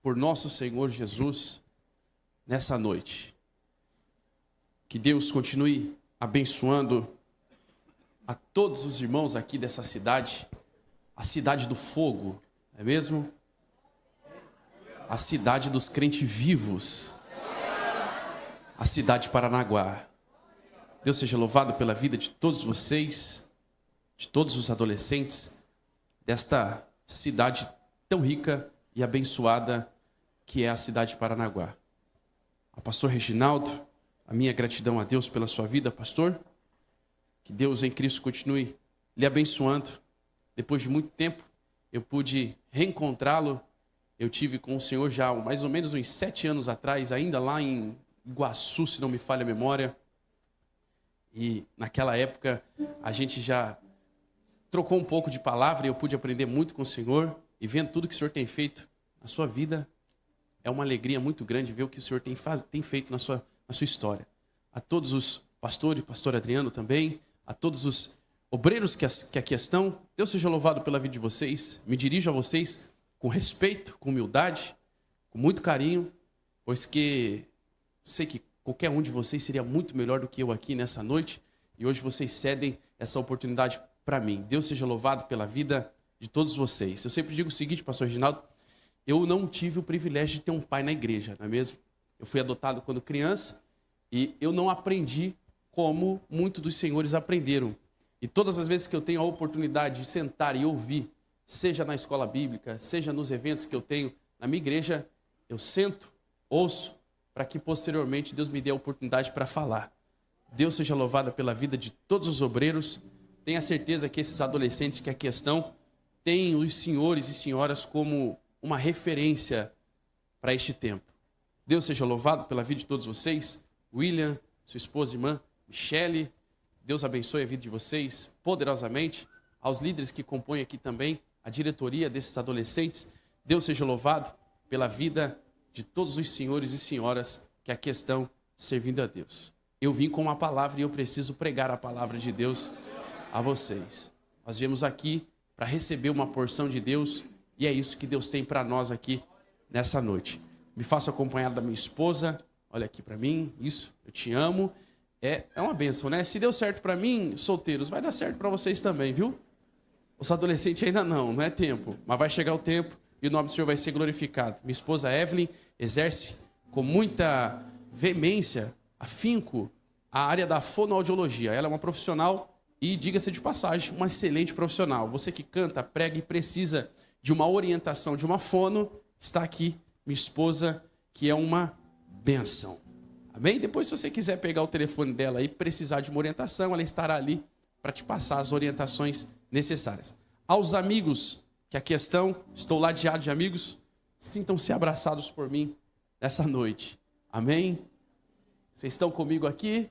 por nosso Senhor Jesus nessa noite. Que Deus continue abençoando a todos os irmãos aqui dessa cidade, a cidade do fogo, não é mesmo? A cidade dos crentes vivos, a cidade de Paranaguá. Deus seja louvado pela vida de todos vocês, de todos os adolescentes desta cidade tão rica e abençoada que é a cidade de Paranaguá. A pastor Reginaldo, a minha gratidão a Deus pela sua vida, pastor. Que Deus em Cristo continue lhe abençoando. Depois de muito tempo, eu pude reencontrá-lo. Eu tive com o Senhor já mais ou menos uns 7 anos atrás, ainda lá em Iguaçu, se não me falha a memória. E naquela época, a gente já trocou um pouco de palavra e eu pude aprender muito com o Senhor. E vendo tudo que o Senhor tem feito na sua vida, é uma alegria muito grande ver o que o Senhor tem feito na sua história. A todos os pastores, pastor Adriano também, a todos os obreiros que aqui estão, Deus seja louvado pela vida de vocês. Me dirijo a vocês com respeito, com humildade, com muito carinho, pois que sei que qualquer um de vocês seria muito melhor do que eu aqui nessa noite, e hoje vocês cedem essa oportunidade para mim. Deus seja louvado pela vida de todos vocês. Eu sempre digo o seguinte, pastor Reginaldo, eu não tive o privilégio de ter um pai na igreja, não é mesmo? Eu fui adotado quando criança e eu não aprendi como muitos dos senhores aprenderam. E todas as vezes que eu tenho a oportunidade de sentar e ouvir, seja na escola bíblica, seja nos eventos que eu tenho na minha igreja, eu sento, ouço, para que posteriormente Deus me dê a oportunidade para falar. Deus seja louvado pela vida de todos os obreiros. Tenha certeza que esses adolescentes que aqui estão têm os senhores e senhoras como uma referência para este tempo. Deus seja louvado pela vida de todos vocês. William, sua esposa e irmã, Michele, Deus abençoe a vida de vocês poderosamente. Aos líderes que compõem aqui também a diretoria desses adolescentes, Deus seja louvado pela vida de todos os senhores e senhoras que aqui estão servindo a Deus. Eu vim com uma palavra e eu preciso pregar a palavra de Deus a vocês. Nós viemos aqui para receber uma porção de Deus e é isso que Deus tem para nós aqui nessa noite. Me faço acompanhado da minha esposa. Olha aqui para mim, isso, eu te amo. É uma bênção, né? Se deu certo para mim, solteiros, vai dar certo para vocês também, viu? Os adolescentes ainda não é tempo, mas vai chegar o tempo e o nome do Senhor vai ser glorificado. Minha esposa Evelyn exerce com muita veemência, afinco, a área da fonoaudiologia. Ela é uma profissional e, diga-se de passagem, uma excelente profissional. Você que canta, prega e precisa de uma orientação, de uma fono, está aqui minha esposa, que é uma bênção. Amém? Depois, se você quiser pegar o telefone dela e precisar de uma orientação, ela estará ali para te passar as orientações necessárias. Aos amigos que aqui estão, estou ladeado de amigos, sintam-se abraçados por mim nessa noite. Amém? Vocês estão comigo aqui?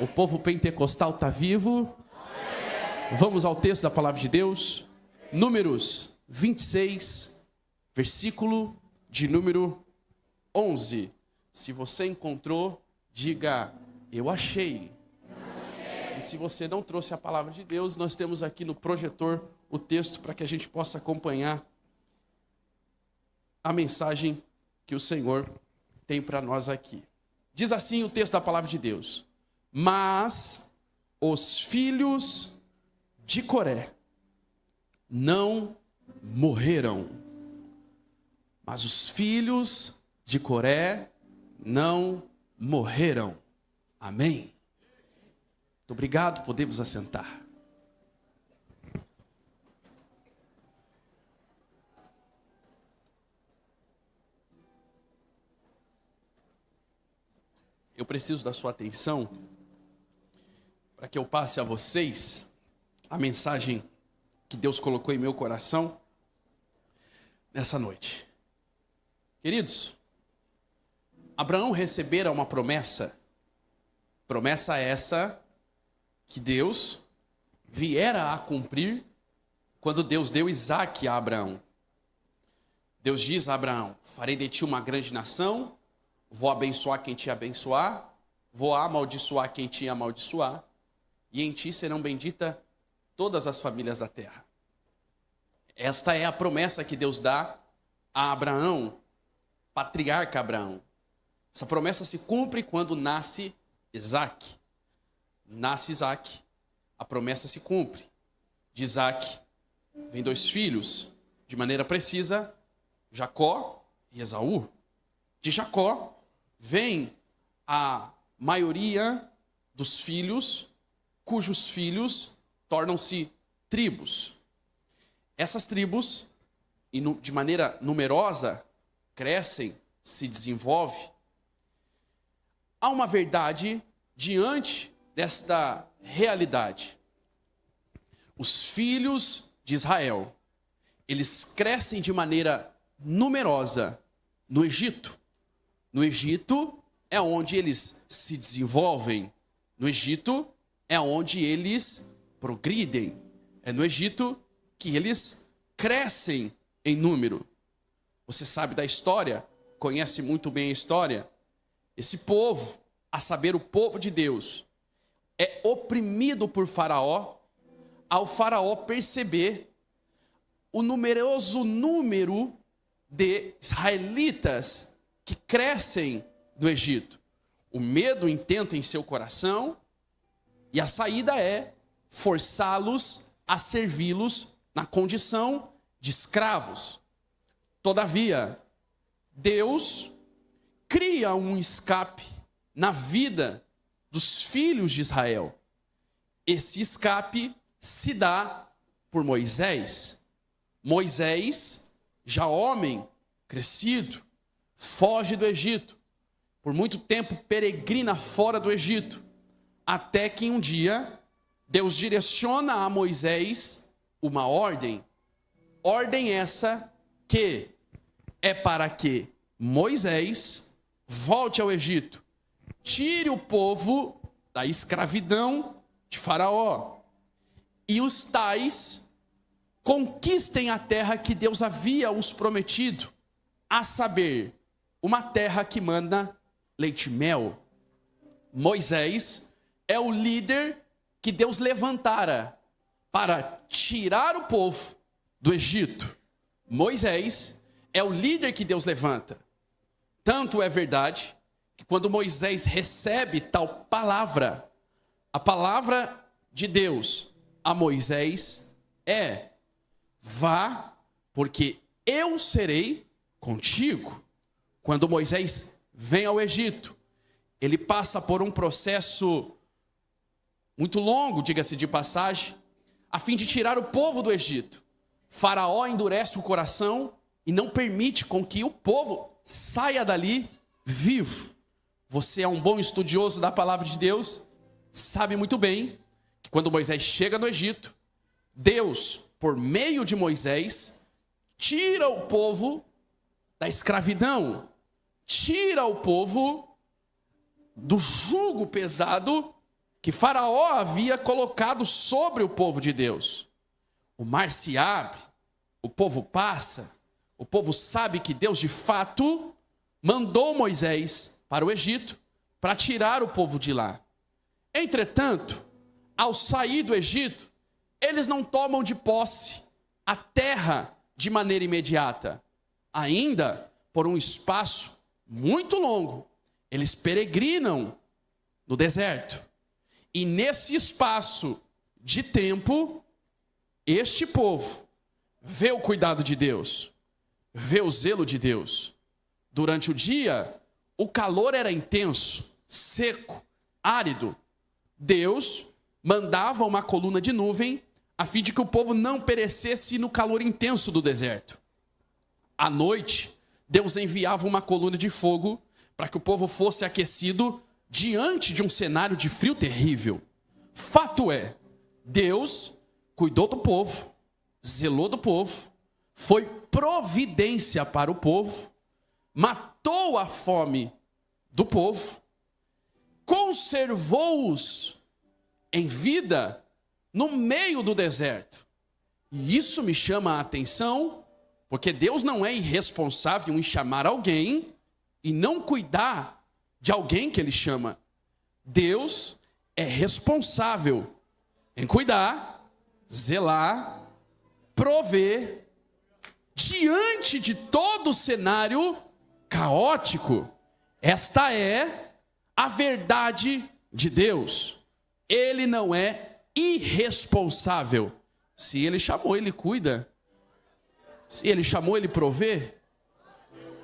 O povo pentecostal está vivo? Vamos ao texto da palavra de Deus. Números 26, versículo de número 11. Se você encontrou, diga, eu achei. E se você não trouxe a palavra de Deus, nós temos aqui no projetor o texto para que a gente possa acompanhar a mensagem que o Senhor tem para nós aqui. Diz assim o texto da palavra de Deus: mas os filhos de Coré não morreram. Mas os filhos de Coré não morreram. Amém. Muito obrigado, podemos assentar. Eu preciso da sua atenção para que eu passe a vocês a mensagem que Deus colocou em meu coração nessa noite. Queridos, Abraão recebera uma promessa essa que Deus viera a cumprir quando Deus deu Isaque a Abraão. Deus diz a Abraão: farei de ti uma grande nação, vou abençoar quem te abençoar, vou amaldiçoar quem te amaldiçoar, e em ti serão benditas todas as famílias da terra. Esta é a promessa que Deus dá a a Abraão, patriarca Abraão. Essa promessa se cumpre quando nasce Isaac. Nasce Isaac, a promessa se cumpre. De Isaac vem 2 filhos, de maneira precisa, Jacó e Esaú. De Jacó vem a maioria dos filhos, cujos filhos tornam-se tribos. Essas tribos, de maneira numerosa, crescem, se desenvolvem. Há uma verdade diante desta realidade. Os filhos de Israel, eles crescem de maneira numerosa no Egito. No Egito é onde eles se desenvolvem. No Egito é onde eles progridem. É no Egito que eles crescem em número. Você sabe da história, conhece muito bem a história. Esse povo, a saber, o povo de Deus, é oprimido por Faraó, ao Faraó perceber o numeroso número de israelitas que crescem no Egito. O medo intenta em seu coração e a saída é forçá-los a servi-los na condição de escravos. Todavia, Deus cria um escape na vida dos filhos de Israel. Esse escape se dá por Moisés. Moisés, já homem, crescido, foge do Egito. Por muito tempo peregrina fora do Egito. Até que um dia, Deus direciona a Moisés uma ordem. Ordem essa que é para que Moisés volte ao Egito. Tire o povo da escravidão de Faraó. E os tais conquistem a terra que Deus havia os prometido, a saber, uma terra que manda leite e mel. Moisés é o líder que Deus levantara para tirar o povo do Egito. Moisés é o líder que Deus levanta. Tanto é verdade que quando Moisés recebe tal palavra, a palavra de Deus a Moisés é: vá, porque eu serei contigo. Quando Moisés vem ao Egito, ele passa por um processo muito longo, diga-se de passagem, a fim de tirar o povo do Egito. Faraó endurece o coração e não permite com que o povo saia dali vivo. Você é um bom estudioso da palavra de Deus, sabe muito bem que quando Moisés chega no Egito, Deus, por meio de Moisés, tira o povo da escravidão, tira o povo do jugo pesado que Faraó havia colocado sobre o povo de Deus. O mar se abre, o povo passa, o povo sabe que Deus de fato mandou Moisés para o Egito para tirar o povo de lá. Entretanto, ao sair do Egito, eles não tomam de posse a terra de maneira imediata. Ainda, por um espaço muito longo, eles peregrinam no deserto. E nesse espaço de tempo, este povo vê o cuidado de Deus, vê o zelo de Deus. Durante o dia, o calor era intenso, seco, árido. Deus mandava uma coluna de nuvem a fim de que o povo não perecesse no calor intenso do deserto. À noite, Deus enviava uma coluna de fogo para que o povo fosse aquecido diante de um cenário de frio terrível. Fato é, Deus cuidou do povo, zelou do povo, foi providência para o povo, matou a fome do povo, conservou-os em vida no meio do deserto. E isso me chama a atenção, porque Deus não é irresponsável em chamar alguém e não cuidar de alguém que ele chama. Deus é responsável em cuidar, zelar, prover diante de todo o cenário caótico. Esta é a verdade de Deus. Ele não é irresponsável. Se ele chamou, ele cuida. Se ele chamou, ele provê.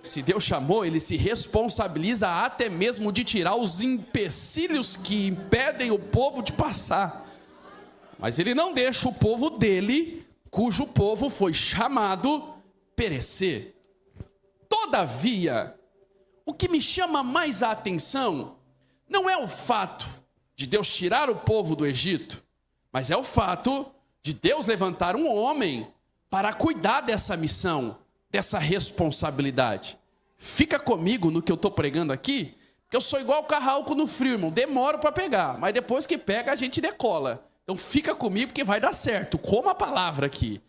Se Deus chamou, ele se responsabiliza até mesmo de tirar os empecilhos que impedem o povo de passar. Mas ele não deixa o povo dele, cujo povo foi chamado, perecer. Todavia, o que me chama mais a atenção não é o fato de Deus tirar o povo do Egito, mas é o fato de Deus levantar um homem para cuidar dessa missão, dessa responsabilidade. Fica comigo no que eu estou pregando aqui, porque eu sou igual o carralco no frio, irmão. Demoro para pegar, mas depois que pega a gente decola. Então fica comigo porque vai dar certo. Como a palavra aqui.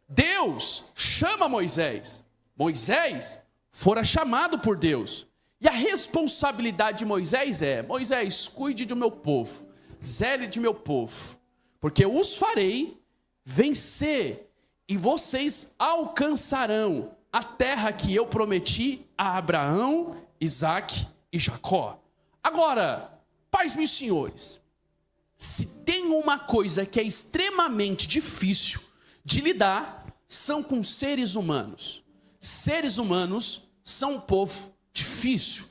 Deus chama Moisés. Moisés fora chamado por Deus. E a responsabilidade de Moisés é: Moisés, cuide do meu povo, zele de meu povo, porque eu os farei vencer e vocês alcançarão a terra que eu prometi a Abraão, Isaque e Jacó. Agora, pais meus senhores, se tem uma coisa que é extremamente difícil de lidar, são com seres humanos. Seres humanos são um povo difícil.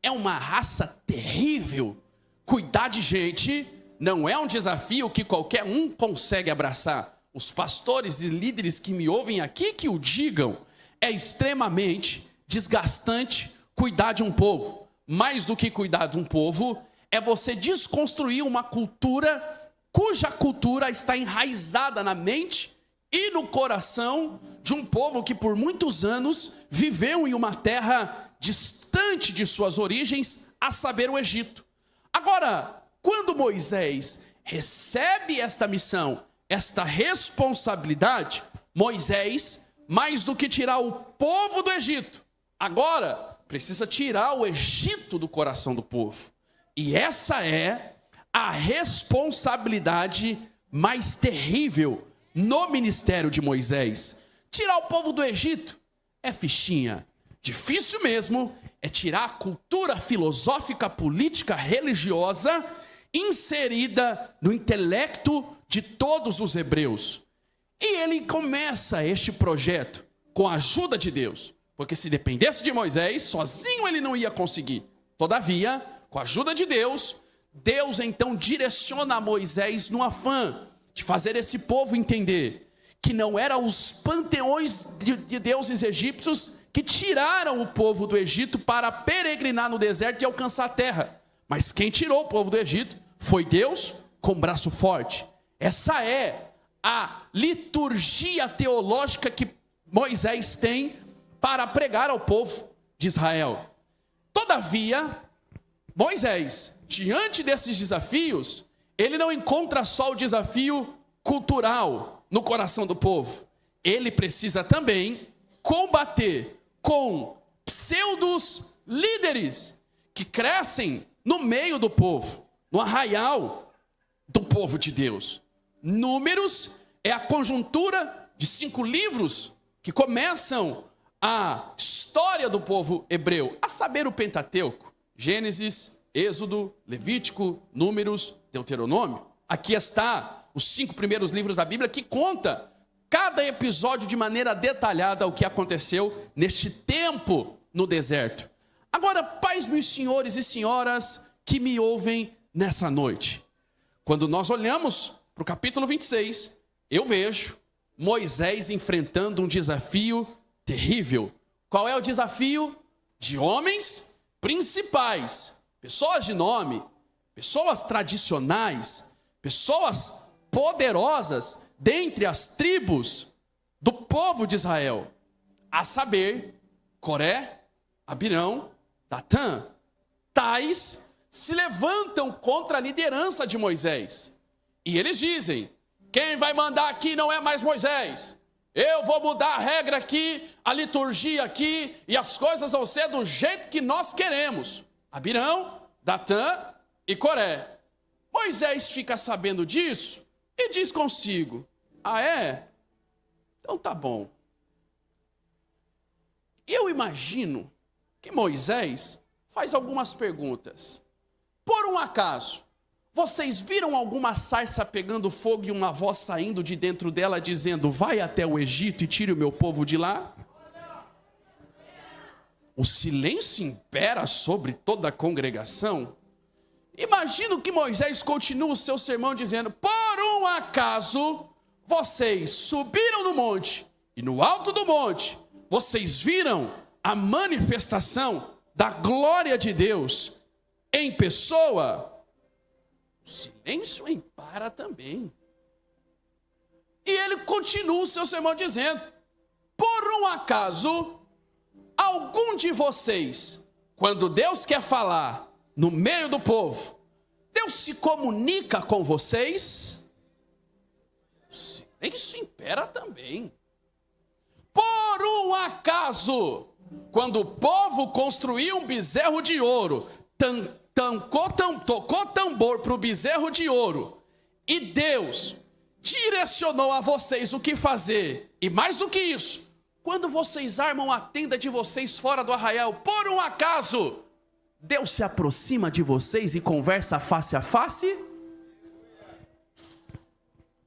É uma raça terrível. Cuidar de gente não é um desafio que qualquer um consegue abraçar. Os pastores e líderes que me ouvem aqui que o digam. É extremamente desgastante cuidar de um povo. Mais do que cuidar de um povo, é você desconstruir uma cultura cuja cultura está enraizada na mente e no coração de um povo que por muitos anos viveu em uma terra distante de suas origens, a saber, o Egito. Agora, quando Moisés recebe esta missão, esta responsabilidade, Moisés, mais do que tirar o povo do Egito, agora precisa tirar o Egito do coração do povo. E essa é a responsabilidade mais terrível no ministério de Moisés. Tirar o povo do Egito é fichinha. Difícil mesmo é tirar a cultura filosófica, política, religiosa inserida no intelecto de todos os hebreus. E ele começa este projeto com a ajuda de Deus, porque se dependesse de Moisés, sozinho ele não ia conseguir. Todavia, com a ajuda de Deus, Deus então direciona a Moisés no afã de fazer esse povo entender que não eram os panteões de deuses egípcios que tiraram o povo do Egito para peregrinar no deserto e alcançar a terra. Mas quem tirou o povo do Egito foi Deus com braço forte. Essa é a liturgia teológica que Moisés tem para pregar ao povo de Israel. Todavia, Moisés, diante desses desafios, ele não encontra só o desafio cultural no coração do povo. Ele precisa também combater com pseudos líderes que crescem no meio do povo, no arraial do povo de Deus. Números é a conjuntura de 5 livros que começam a história do povo hebreu, a saber, o Pentateuco: Gênesis, Êxodo, Levítico, Números, Deuteronômio. Aqui está os 5 primeiros livros da Bíblia que conta cada episódio de maneira detalhada o que aconteceu neste tempo no deserto. Agora, pais, meus senhores e senhoras que me ouvem nessa noite, quando nós olhamos para o capítulo 26, eu vejo Moisés enfrentando um desafio terrível. Qual é o desafio? De homens principais, pessoas de nome, pessoas tradicionais, pessoas poderosas dentre as tribos do povo de Israel, a saber, Coré, Abirão, Datã. Tais se levantam contra a liderança de Moisés. E eles dizem: quem vai mandar aqui não é mais Moisés. Eu vou mudar a regra aqui, a liturgia aqui, e as coisas vão ser do jeito que nós queremos. Abirão, Datã e Coré. Moisés fica sabendo disso e diz consigo: ah, é? Então tá bom. Eu imagino que Moisés faz algumas perguntas. Por um acaso, vocês viram alguma sarça pegando fogo e uma voz saindo de dentro dela dizendo: vai até o Egito e tire o meu povo de lá? O silêncio impera sobre toda a congregação. Imagino que Moisés continua o seu sermão dizendo: por um acaso, vocês subiram no monte, e no alto do monte, vocês viram a manifestação da glória de Deus em pessoa. O silêncio impara também. E ele continua o seu sermão dizendo: por um acaso, algum de vocês, quando Deus quer falar no meio do povo, Deus se comunica com vocês? O silêncio impera também. Por um acaso, quando o povo construiu um bezerro de ouro, tocou tambor para o bezerro de ouro, e Deus direcionou a vocês o que fazer, e mais do que isso, quando vocês armam a tenda de vocês fora do arraial, por um acaso, Deus se aproxima de vocês e conversa face a face?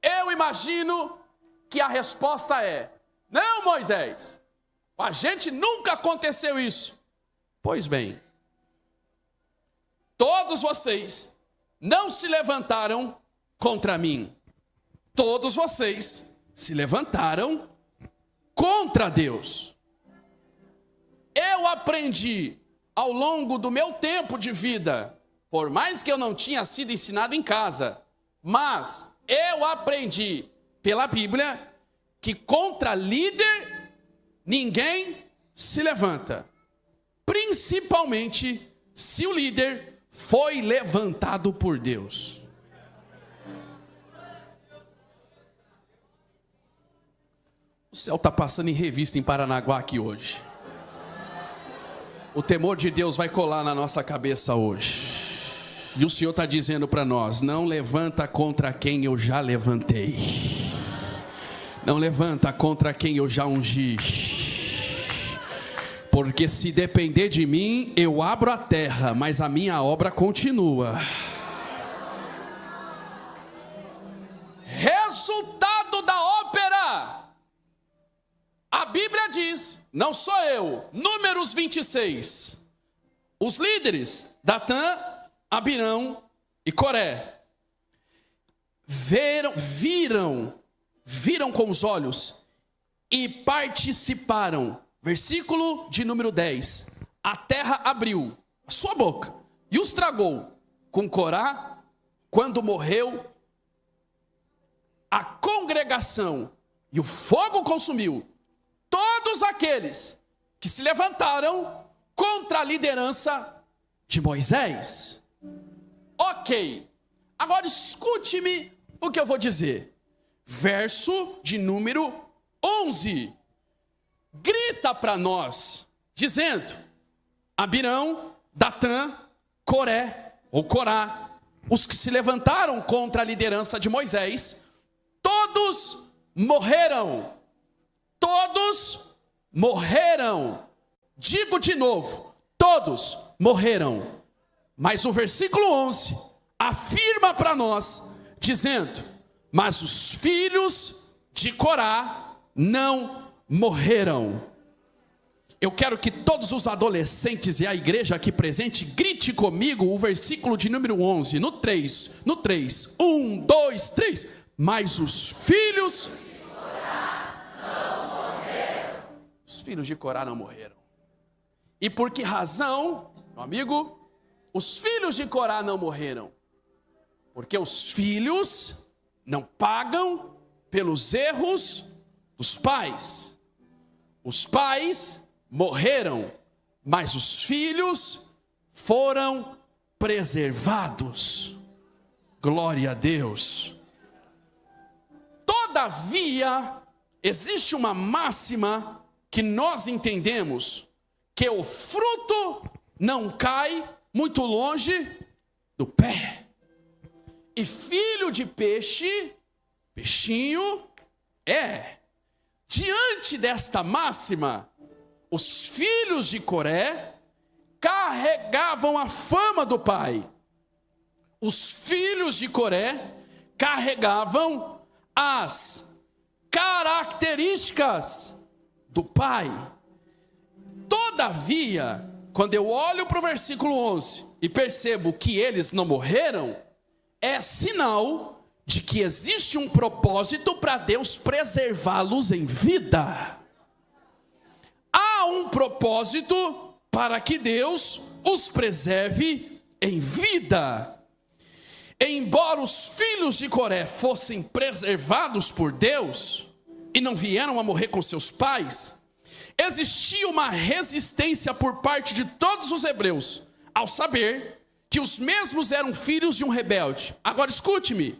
Eu imagino que a resposta é: não, Moisés, com a gente nunca aconteceu isso. Pois bem, todos vocês não se levantaram contra mim. Todos vocês se levantaram contra Deus. Eu aprendi ao longo do meu tempo de vida, por mais que eu não tinha sido ensinado em casa, mas eu aprendi pela Bíblia que contra líder ninguém se levanta, principalmente se o líder foi levantado por Deus. O céu está passando em revista em Paranaguá aqui hoje. O temor de Deus vai colar na nossa cabeça hoje. E o Senhor está dizendo para nós: não levanta contra quem eu já levantei. Não levanta contra quem eu já ungi. Porque se depender de mim, eu abro a terra, mas a minha obra continua. Resultado da ópera. A Bíblia diz, não sou eu, Números 26. Os líderes, Datã, Abirão e Coré, viram com os olhos e participaram. Versículo de número 10. A terra abriu a sua boca e os tragou com Corá quando morreu a congregação, e o fogo consumiu todos aqueles que se levantaram contra a liderança de Moisés. Ok, agora escute-me o que eu vou dizer. Verso de número 11. Grita para nós, dizendo: Abirão, Datã, Coré, ou Corá, os que se levantaram contra a liderança de Moisés, todos morreram. Todos morreram. Digo de novo, todos morreram. Mas o versículo 11 afirma para nós, dizendo: mas os filhos de Corá não morreram. Eu quero que todos os adolescentes e a igreja aqui presente grite comigo o versículo de número 11, no 3, 1, 2, 3. Mas os filhos de Corá não morreram. Os filhos de Corá não morreram. E por que razão, meu amigo, os filhos de Corá não morreram? Porque os filhos não pagam pelos erros dos pais. Os pais morreram, mas os filhos foram preservados. Glória a Deus. Todavia, existe uma máxima que nós entendemos, que o fruto não cai muito longe do pé. E filho de peixe, peixinho, é. Diante desta máxima, os filhos de Coré carregavam a fama do pai. Os filhos de Coré carregavam as características do pai. Todavia, quando eu olho para o versículo 11 e percebo que eles não morreram, é sinal de que existe um propósito para Deus preservá-los em vida. Há um propósito para que Deus os preserve em vida. Embora os filhos de Coré fossem preservados por Deus e não vieram a morrer com seus pais, existia uma resistência por parte de todos os hebreus ao saber que os mesmos eram filhos de um rebelde. Agora escute-me: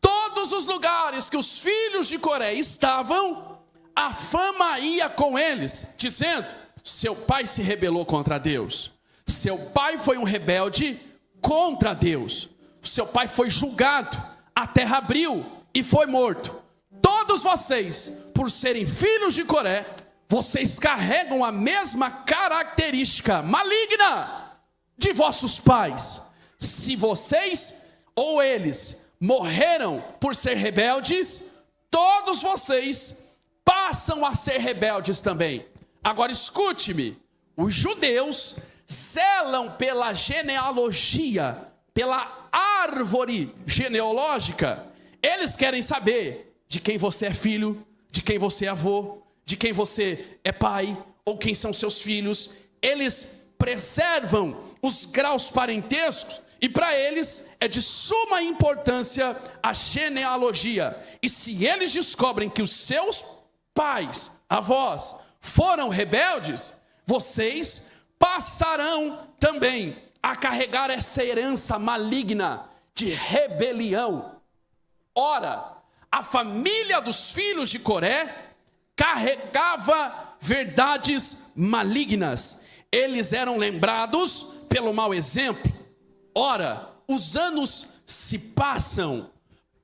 todos os lugares que os filhos de Coré estavam, a fama ia com eles, dizendo: seu pai se rebelou contra Deus, seu pai foi um rebelde contra Deus, seu pai foi julgado, a terra abriu e foi morto. Todos vocês, por serem filhos de Coré, vocês carregam a mesma característica maligna de vossos pais. Se vocês ou eles morreram por ser rebeldes, todos vocês passam a ser rebeldes também. Agora escute-me: os judeus zelam pela genealogia, pela árvore genealógica. Eles querem saber de quem você é filho, de quem você é avô, de quem você é pai, ou quem são seus filhos. Eles preservam os graus parentescos, e para eles é de suma importância a genealogia. E se eles descobrem que os seus pais, avós, foram rebeldes, vocês passarão também a carregar essa herança maligna de rebelião. Ora, a família dos filhos de Coré carregava verdades malignas. Eles eram lembrados pelo mau exemplo. Ora, os anos se passam,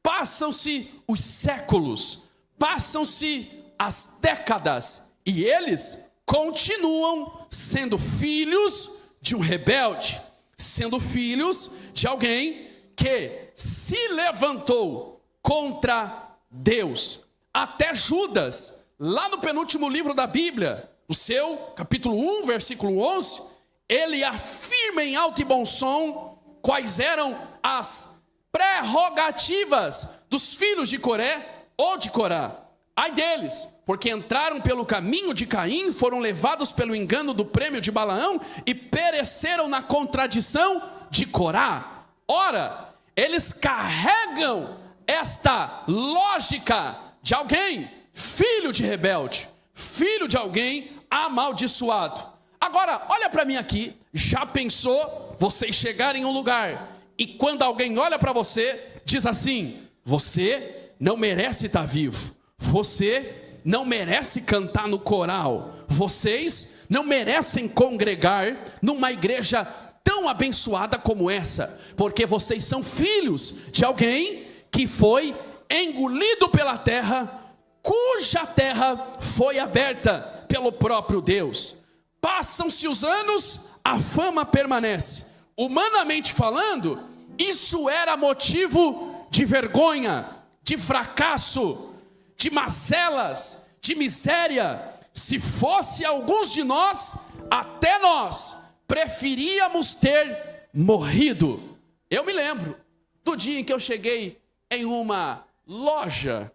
passam-se os séculos, passam-se as décadas, e eles continuam sendo filhos de um rebelde, sendo filhos de alguém que se levantou contra Deus. Até Judas, lá no penúltimo livro da Bíblia, no seu capítulo 1, versículo 11, ele afirma em alto e bom som quais eram as prerrogativas dos filhos de Coré ou de Corá. Ai deles, porque entraram pelo caminho de Caim, foram levados pelo engano do prêmio de Balaão e pereceram na contradição de Corá. Ora, eles carregam esta lógica de alguém, filho de rebelde, filho de alguém amaldiçoado. Agora, olha para mim aqui. Já pensou vocês chegarem em um lugar e quando alguém olha para você, diz assim: você não merece estar vivo, você não merece cantar no coral, vocês não merecem congregar numa igreja tão abençoada como essa, porque vocês são filhos de alguém que foi engolido pela terra, cuja terra foi aberta pelo próprio Deus. Passam-se os anos, a fama permanece. Humanamente falando, isso era motivo de vergonha, de fracasso, de mazelas, de miséria. Se fosse alguns de nós, até nós preferíamos ter morrido. Eu me lembro do dia em que eu cheguei em uma loja,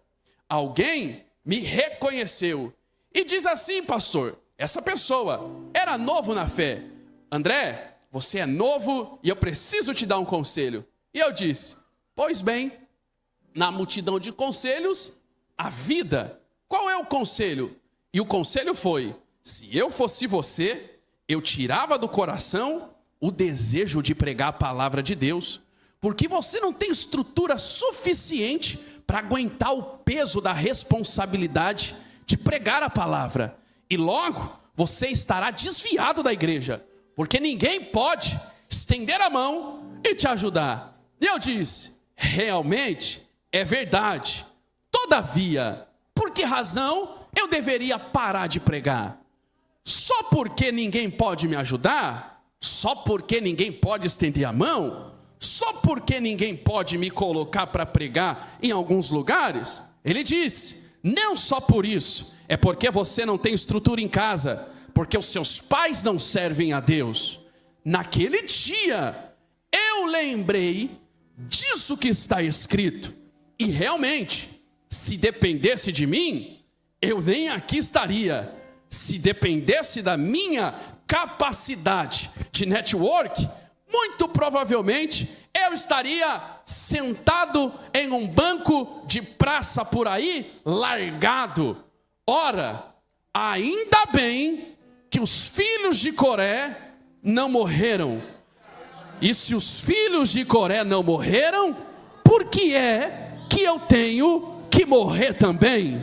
alguém me reconheceu e diz assim: pastor, essa pessoa era novo na fé. André, você é novo e eu preciso te dar um conselho. E eu disse: pois bem, na multidão de conselhos, a vida. Qual é o conselho? E o conselho foi: se eu fosse você, eu tirava do coração o desejo de pregar a palavra de Deus, porque você não tem estrutura suficiente para aguentar o peso da responsabilidade de pregar a palavra. E logo, você estará desviado da igreja, porque ninguém pode estender a mão e te ajudar. E eu disse: realmente é verdade. Todavia, por que razão eu deveria parar de pregar? Só porque ninguém pode me ajudar? Só porque ninguém pode estender a mão? Só porque ninguém pode me colocar para pregar em alguns lugares? Ele disse, não só por isso, é porque você não tem estrutura em casa, porque os seus pais não servem a Deus. Naquele dia, eu lembrei disso que está escrito, e realmente, se dependesse de mim, eu nem aqui estaria. Se dependesse da minha capacidade de network, muito provavelmente eu estaria sentado em um banco de praça por aí, largado. Ora, ainda bem que os filhos de Coré não morreram. E se os filhos de Coré não morreram, por que é que eu tenho que morrer também?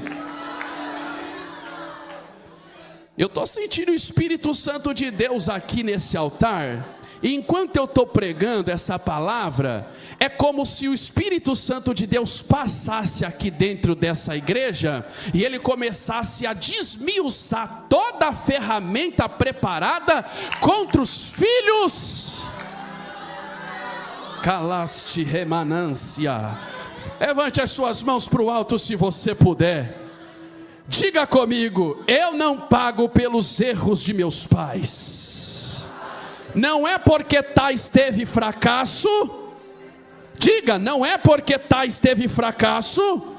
Eu estou sentindo o Espírito Santo de Deus aqui nesse altar. E enquanto eu estou pregando essa palavra, é como se o Espírito Santo de Deus passasse aqui dentro dessa igreja e ele começasse a desmiuçar toda a ferramenta preparada contra os filhos. Calaste remanância. Levante as suas mãos para o alto se você puder. Diga comigo, eu não pago pelos erros de meus pais. Não é porque tais teve fracasso. Diga, não é porque tais teve fracasso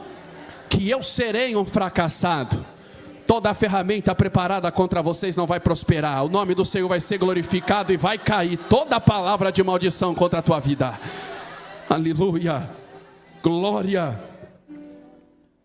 que eu serei um fracassado. Toda a ferramenta preparada contra vocês não vai prosperar. O nome do Senhor vai ser glorificado e vai cair toda a palavra de maldição contra a tua vida. Aleluia. Glória.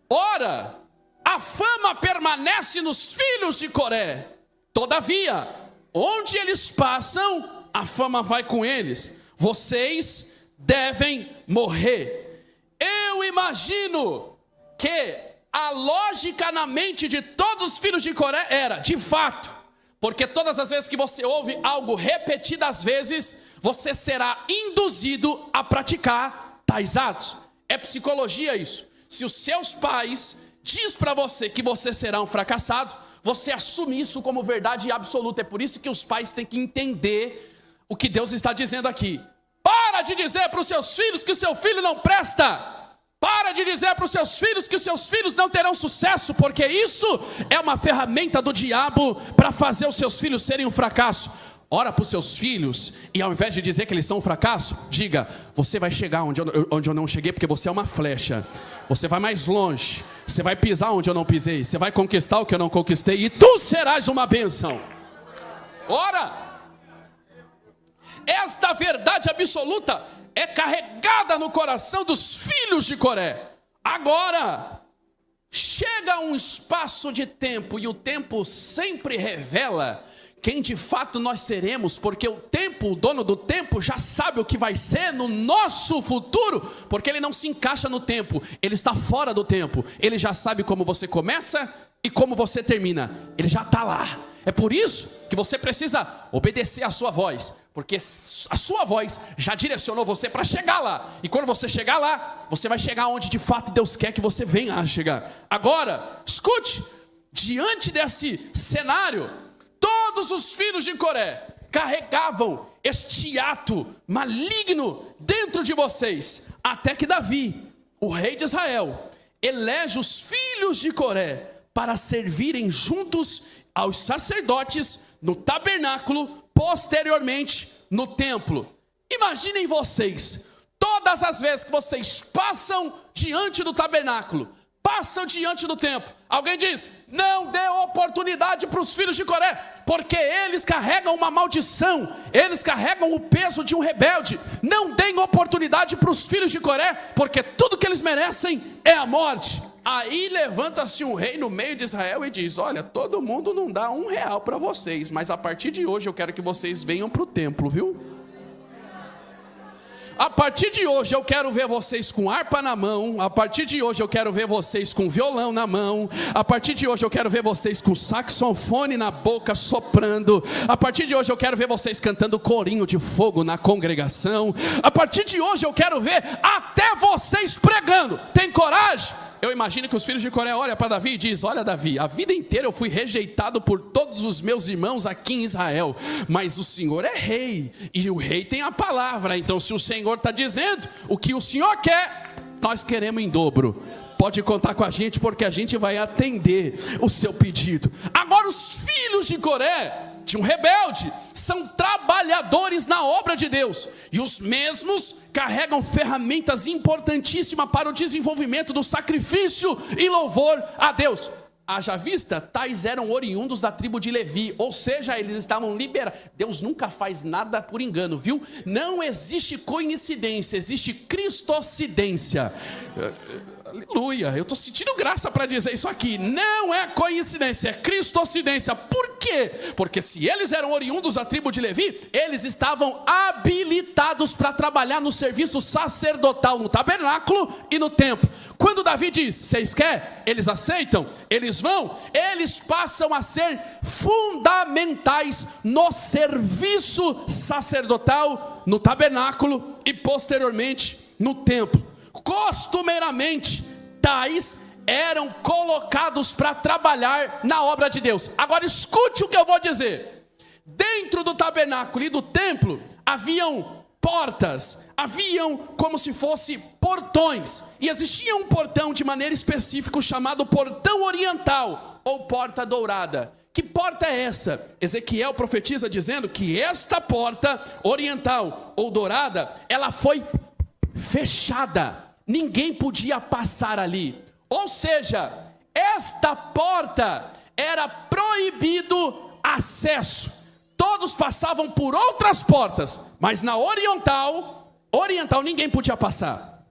Ora, a fama permanece nos filhos de Coré. Todavia, onde eles passam, a fama vai com eles. Vocês devem morrer. Eu imagino que a lógica na mente de todos os filhos de Coré era, de fato, porque todas as vezes que você ouve algo repetidas vezes, você será induzido a praticar tais atos. É psicologia isso. Se os seus pais diz para você que você será um fracassado, você assume isso como verdade absoluta. É por isso que os pais têm que entender o que Deus está dizendo aqui. Para de dizer para os seus filhos que o seu filho não presta. Para de dizer para os seus filhos que os seus filhos não terão sucesso, porque isso é uma ferramenta do diabo para fazer os seus filhos serem um fracasso. Ora para os seus filhos e ao invés de dizer que eles são um fracasso, diga, você vai chegar onde eu não cheguei porque você é uma flecha. Você vai mais longe, você vai pisar onde eu não pisei, você vai conquistar o que eu não conquistei e tu serás uma bênção. Ora, esta verdade absoluta é carregada no coração dos filhos de Coré. Agora, chega um espaço de tempo e o tempo sempre revela quem de fato nós seremos, porque o tempo, o dono do tempo já sabe o que vai ser no nosso futuro, porque ele não se encaixa no tempo, ele está fora do tempo, ele já sabe como você começa e como você termina, ele já está lá. É por isso que você precisa obedecer à sua voz, porque a sua voz já direcionou você para chegar lá, e quando você chegar lá, você vai chegar onde de fato Deus quer que você venha a chegar. Agora, escute, diante desse cenário, todos os filhos de Coré carregavam este ato maligno dentro de vocês, até que Davi, o rei de Israel, elege os filhos de Coré para servirem juntos aos sacerdotes no tabernáculo, posteriormente no templo. Imaginem vocês, todas as vezes que vocês passam diante do tabernáculo, passam diante do templo, alguém diz, não dê oportunidade para os filhos de Coré, porque eles carregam uma maldição, eles carregam o peso de um rebelde. Não deem oportunidade para os filhos de Coré, porque tudo que eles merecem é a morte. Aí levanta-se um rei no meio de Israel e diz, olha, todo mundo não dá R$1 para vocês, mas a partir de hoje eu quero que vocês venham para o templo, viu? A partir de hoje eu quero ver vocês com harpa na mão. A partir de hoje eu quero ver vocês com violão na mão. A partir de hoje eu quero ver vocês com saxofone na boca soprando. A partir de hoje eu quero ver vocês cantando corinho de fogo na congregação. A partir de hoje eu quero ver até vocês pregando. Tem coragem? eu imagino que os filhos de Coré olham para Davi e dizem: olha, Davi, a vida inteira eu fui rejeitado por todos os meus irmãos aqui em Israel, mas o Senhor é rei, e o rei tem a palavra. Então se o Senhor está dizendo o que o Senhor quer, nós queremos em dobro. Pode contar com a gente, porque a gente vai atender o seu pedido. Agora os filhos de Coré, de um rebelde, são trabalhadores na obra de Deus, e os mesmos carregam ferramentas importantíssimas para o desenvolvimento do sacrifício e louvor a Deus. Haja vista, tais eram oriundos da tribo de Levi, ou seja, eles estavam liberados. Deus nunca faz nada por engano, viu? Não existe coincidência, existe cristocidência. Aleluia, eu estou sentindo graça para dizer isso aqui. Não é coincidência, é cristocidência. Por quê? Porque se eles eram oriundos da tribo de Levi, eles estavam habilitados para trabalhar no serviço sacerdotal, no tabernáculo e no templo. Quando Davi diz: vocês querem? Eles aceitam, eles vão, eles passam a ser fundamentais no serviço sacerdotal, no tabernáculo e posteriormente no templo. Costumeiramente, tais eram colocados para trabalhar na obra de Deus. Agora escute o que eu vou dizer. Dentro do tabernáculo e do templo haviam portas, haviam como se fosse portões, e existia um portão de maneira específica chamado portão oriental ou porta dourada. Que porta é essa? Ezequiel profetiza dizendo que esta porta oriental ou dourada, ela foi fechada, ninguém podia passar ali. Ou seja, esta porta era proibido acesso. Todos passavam por outras portas, mas na oriental ninguém podia passar.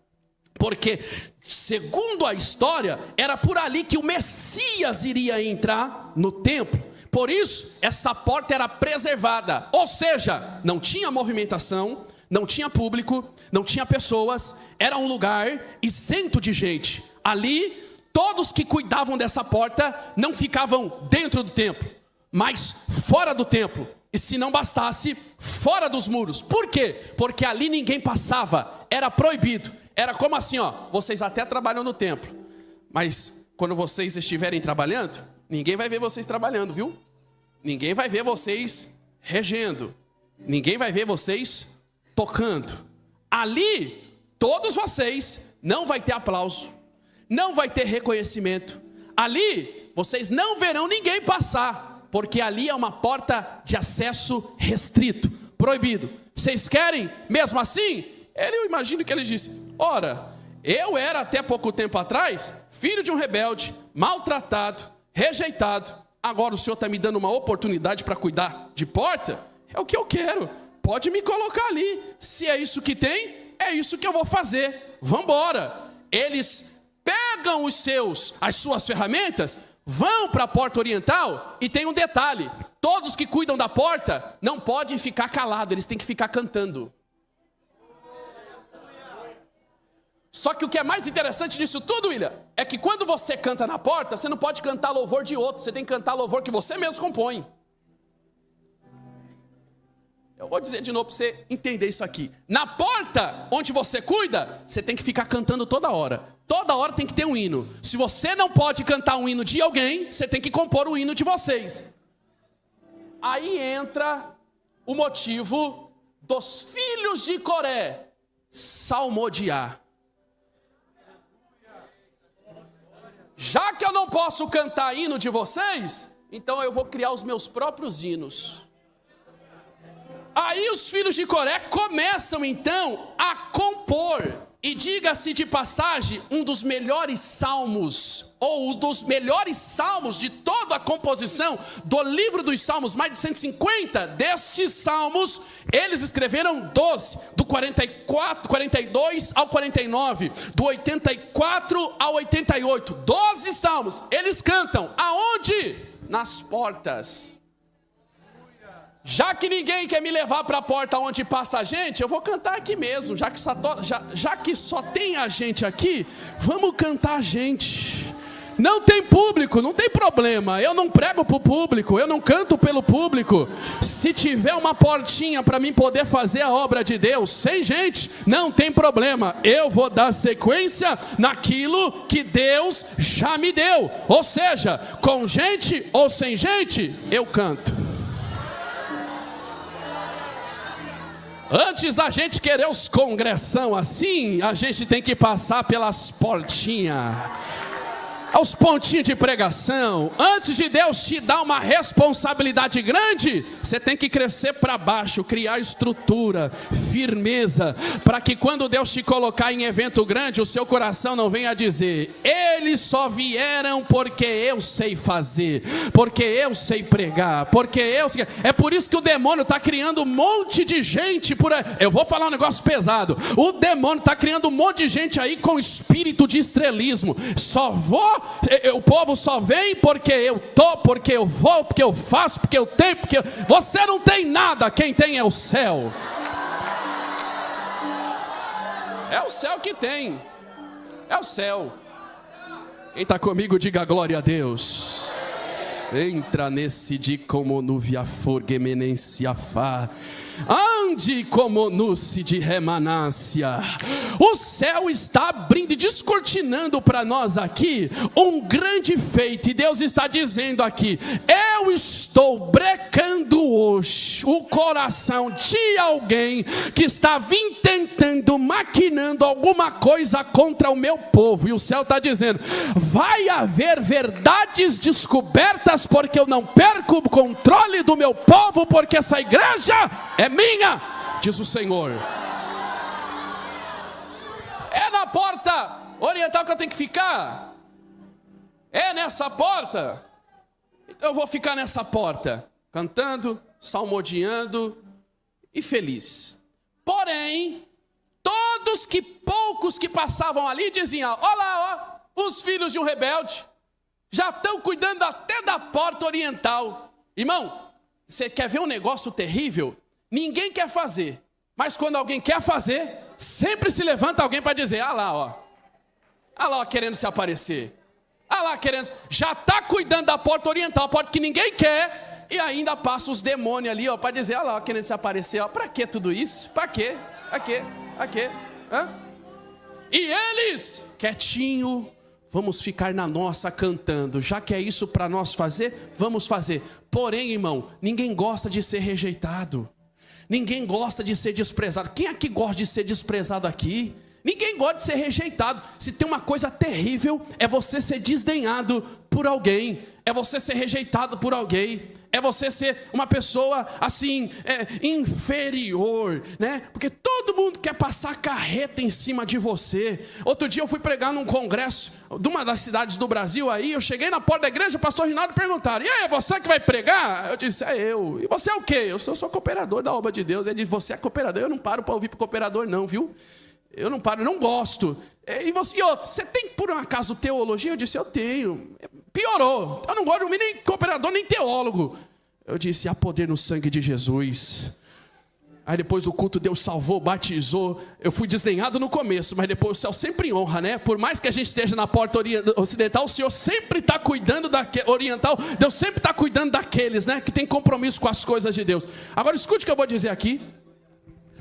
Porque, segundo a história, era por ali que o Messias iria entrar no templo. Por isso, essa porta era preservada. Ou seja, não tinha movimentação, não tinha público, não tinha pessoas, era um lugar isento de gente. Ali, todos que cuidavam dessa porta não ficavam dentro do templo, mas fora do templo. E se não bastasse, fora dos muros. Por quê? Porque ali ninguém passava, era proibido. Era como assim, ó, vocês até trabalham no templo, mas quando vocês estiverem trabalhando, ninguém vai ver vocês trabalhando, viu? Ninguém vai ver vocês regendo, ninguém vai ver vocês tocando. Ali, todos vocês não vai ter aplauso, não vai ter reconhecimento. Ali, vocês não verão ninguém passar, porque ali é uma porta de acesso restrito, proibido. Vocês querem mesmo assim? Eu imagino que ele disse: ora, eu era até pouco tempo atrás filho de um rebelde, maltratado, rejeitado. Agora o Senhor está me dando uma oportunidade para cuidar de porta? É o que eu quero. Pode me colocar ali. Se é isso que tem, é isso que eu vou fazer. Vamos embora. Eles pegam as suas ferramentas, vão para a porta oriental, e tem um detalhe: todos que cuidam da porta não podem ficar calados, eles têm que ficar cantando. Só que o que é mais interessante disso tudo, William, é que quando você canta na porta, você não pode cantar louvor de outro, você tem que cantar louvor que você mesmo compõe. Eu vou dizer de novo para você entender isso aqui. Na porta onde você cuida, você tem que ficar cantando toda hora. Toda hora tem que ter um hino. Se você não pode cantar um hino de alguém, você tem que compor um hino de vocês. Aí entra o motivo dos filhos de Coré salmodiar. Já que eu não posso cantar hino de vocês, então eu vou criar os meus próprios hinos. Aí os filhos de Coré começam então a compor. E diga-se de passagem, um dos melhores salmos, ou um dos melhores salmos de toda a composição do livro dos Salmos, mais de 150 destes salmos, eles escreveram 12, do 42 ao 49, do 84 ao 88, 12 salmos. Eles cantam aonde? Nas portas. Já que ninguém quer me levar para a porta onde passa a gente, eu vou cantar aqui mesmo. Já que só tem a gente aqui, vamos cantar a gente. Não tem público, não tem problema. Eu não prego para o público, eu não canto pelo público. Se tiver uma portinha para mim poder fazer a obra de Deus sem gente, não tem problema. Eu vou dar sequência naquilo que Deus já me deu. Ou seja, com gente ou sem gente, eu canto. Antes da gente querer os congressão assim, a gente tem que passar pelas portinhas, aos pontinhos de pregação. Antes de Deus te dar uma responsabilidade grande, você tem que crescer para baixo, criar estrutura, firmeza, para que quando Deus te colocar em evento grande, o seu coração não venha dizer: eles só vieram porque eu sei fazer, porque eu sei pregar, porque eu sei... É por isso que o demônio está criando um monte de gente por aí. Eu vou falar um negócio pesado. O demônio está criando um monte de gente aí com espírito de estrelismo. O povo só vem porque eu tô, porque eu vou, porque eu faço, porque eu tenho, porque você não tem nada, quem tem é o céu. É o céu que tem. É o céu. Quem está comigo, diga glória a Deus. Entra nesse de como no viafor gemenenciafá. Ande como nuce de remanácia. O céu está abrindo e descortinando para nós aqui um grande feito. E Deus está dizendo aqui: eu estou brecando hoje o coração de alguém que estava tentando, maquinando alguma coisa contra o meu povo. E o céu está dizendo: vai haver verdades descobertas, porque eu não perco o controle do meu povo, porque essa igreja é minha, diz o Senhor. É na porta oriental que eu tenho que ficar? É nessa porta? Então eu vou ficar nessa porta, cantando, salmodiando e feliz. Porém, poucos que passavam ali diziam: olha lá, ó, os filhos de um rebelde já estão cuidando até da porta oriental. Irmão, você quer ver um negócio terrível? Ninguém quer fazer, mas quando alguém quer fazer, sempre se levanta alguém para dizer: ah lá, ó, querendo se aparecer, ah lá, querendo, já está cuidando da porta oriental, a porta que ninguém quer, e ainda passa os demônios ali, ó, para dizer: ah lá, ó, querendo se aparecer, ó, para que tudo isso? Para quê? Para quê? Hã? E eles, quietinho, vamos ficar na nossa cantando, já que é isso para nós fazer, vamos fazer. Porém, irmão, ninguém gosta de ser rejeitado. Ninguém gosta de ser desprezado. Quem aqui gosta de ser desprezado aqui? Ninguém gosta de ser rejeitado. Se tem uma coisa terrível, é você ser desdenhado por alguém. É você ser rejeitado por alguém. É você ser uma pessoa assim, inferior, né? Porque todo mundo quer passar carreta em cima de você. Outro dia eu fui pregar num congresso de uma das cidades do Brasil aí. Eu cheguei na porta da igreja, o pastor Rinaldo perguntaram: e aí, é você que vai pregar? Eu disse: é eu. E você é o quê? Eu sou cooperador da obra de Deus. Ele disse: você é cooperador? Eu não paro para ouvir para cooperador não, viu? Eu não paro, eu não gosto. E você tem por um acaso teologia? Eu disse: eu tenho. Piorou. Eu não gosto de ouvir nem cooperador, nem teólogo. Eu disse: há poder no sangue de Jesus. Aí depois do culto Deus salvou, batizou. Eu fui desdenhado no começo, mas depois o céu sempre honra, né? Por mais que a gente esteja na porta ocidental, o Senhor sempre está cuidando oriental. Deus sempre está cuidando daqueles, né, que tem compromisso com as coisas de Deus. Agora escute o que eu vou dizer aqui.